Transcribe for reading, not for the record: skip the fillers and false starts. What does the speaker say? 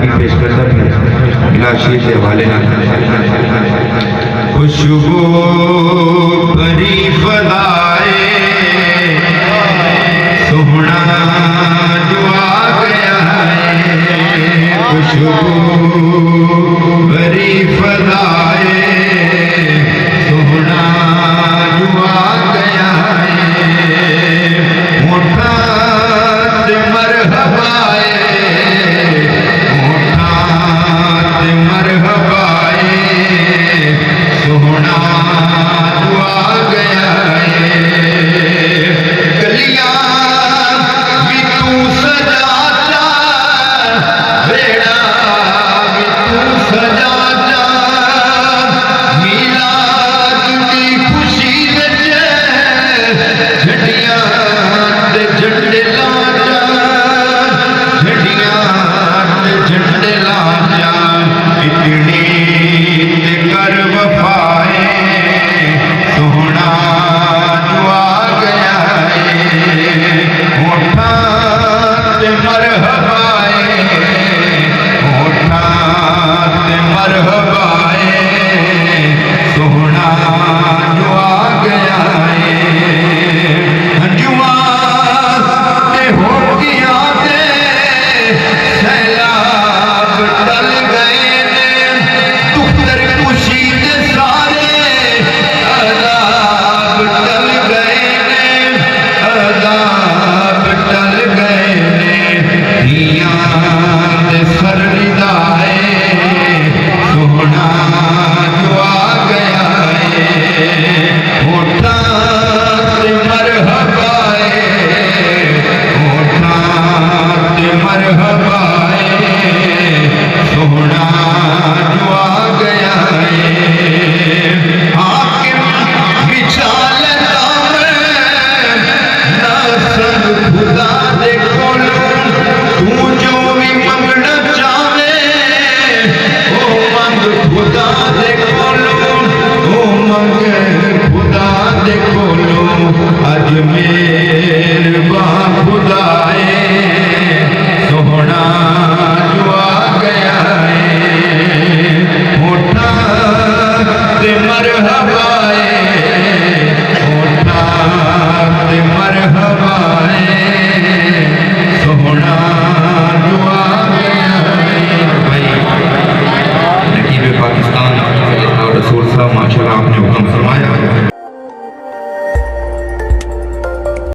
की पेश करता है इलाशी के हवाले ना खुशबू भरी फदाए सोहना जो आ गया है खुशबू भरी फदाए सोहना जो आ गया है मोटा मरहबाए मोटा मरहबाए सोहना जो आ गया है गलियां भी तू सजाता बेड़ा भी तू सजाता मीलाद की खुशी विच झंडियां ते झंडे ला झंडियां ते झंडे ला जा इतनी ते कर वफाए सोहना जो आ गया है मोटा ते मरहबा